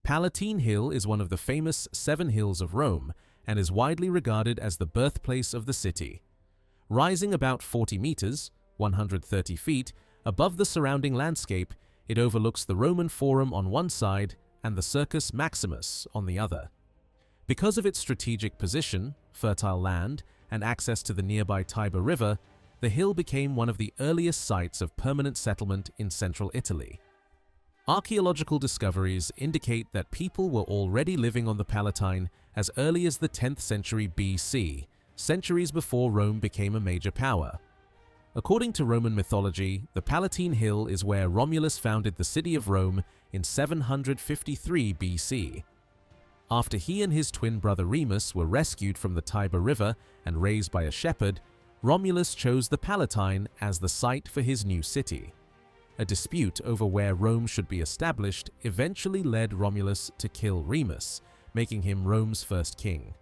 Palatine Hill is one of the famous seven hills of Rome and is widely regarded as the birthplace of the city. Rising about 40 meters, 130 feet, above the surrounding landscape, it overlooks the Roman Forum on one side and the Circus Maximus on the other. Because of its strategic position, fertile land, and access to the nearby Tiber River, the hill became one of the earliest sites of permanent settlement in central Italy. Archaeological discoveries indicate that people were already living on the Palatine as early as the 10th century BC, centuries before Rome became a major power. According to Roman mythology, the Palatine Hill is where Romulus founded the city of Rome in 753 BC. After he and his twin brother Remus were rescued from the Tiber River and raised by a shepherd, Romulus chose the Palatine as the site for his new city. A dispute over where Rome should be established eventually led Romulus to kill Remus, making him Rome's first king.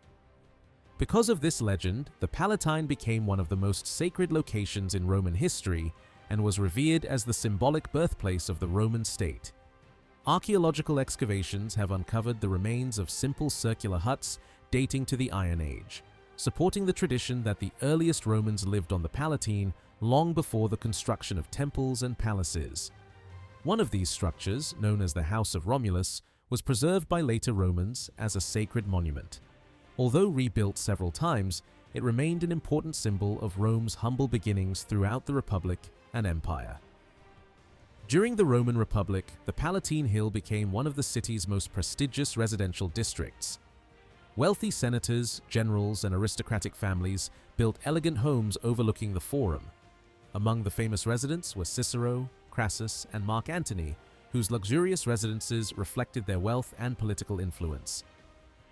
Because of this legend, the Palatine became one of the most sacred locations in Roman history and was revered as the symbolic birthplace of the Roman state. Archaeological excavations have uncovered the remains of simple circular huts dating to the Iron Age, supporting the tradition that the earliest Romans lived on the Palatine long before the construction of temples and palaces. One of these structures, known as the House of Romulus, was preserved by later Romans as a sacred monument. Although rebuilt several times, it remained an important symbol of Rome's humble beginnings throughout the Republic and Empire. During the Roman Republic, the Palatine Hill became one of the city's most prestigious residential districts. Wealthy senators, generals, and aristocratic families built elegant homes overlooking the Forum. Among the famous residents were Cicero, Crassus, and Mark Antony, whose luxurious residences reflected their wealth and political influence.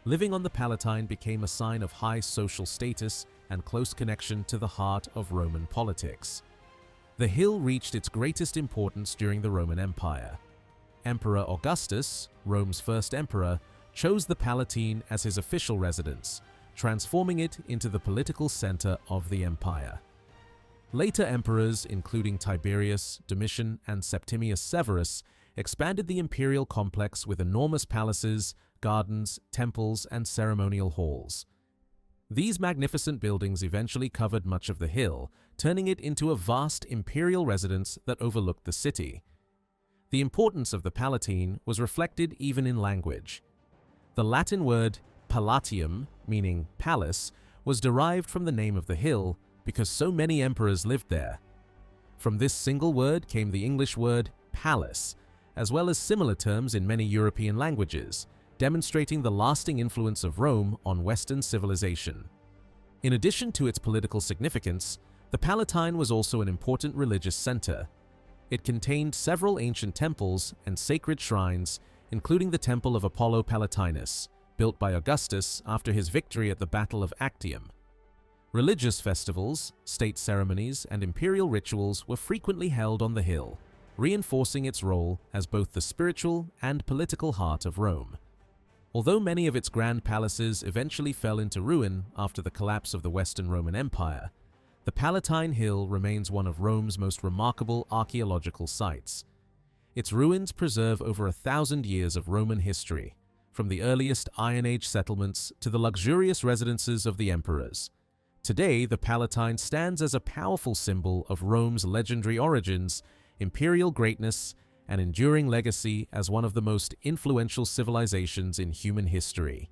Living on the Palatine became a sign of high social status and close connection to the heart of Roman politics. The hill reached its greatest importance during the Roman Empire. Emperor Augustus, Rome's first emperor, chose the Palatine as his official residence, transforming it into the political center of the empire. Later emperors, including Tiberius, Domitian, and Septimius Severus, expanded the imperial complex with enormous palaces, gardens, temples, and ceremonial halls. These magnificent buildings eventually covered much of the hill, turning it into a vast imperial residence that overlooked the city. The importance of the Palatine was reflected even in language. The Latin word Palatium, meaning palace, was derived from the name of the hill because so many emperors lived there. From this single word came the English word palace, as well as similar terms in many European languages, demonstrating the lasting influence of Rome on Western civilization. In addition to its political significance, the Palatine was also an important religious center. It contained several ancient temples and sacred shrines, including the Temple of Apollo Palatinus, built by Augustus after his victory at the Battle of Actium. Religious festivals, state ceremonies, and imperial rituals were frequently held on the hill, reinforcing its role as both the spiritual and political heart of Rome. Although many of its grand palaces eventually fell into ruin after the collapse of the Western Roman Empire, the Palatine Hill remains one of Rome's most remarkable archaeological sites. Its ruins preserve over 1,000 years of Roman history, from the earliest Iron Age settlements to the luxurious residences of the emperors. Today, the Palatine stands as a powerful symbol of Rome's legendary origins, imperial greatness, and enduring legacy as one of the most influential civilizations in human history.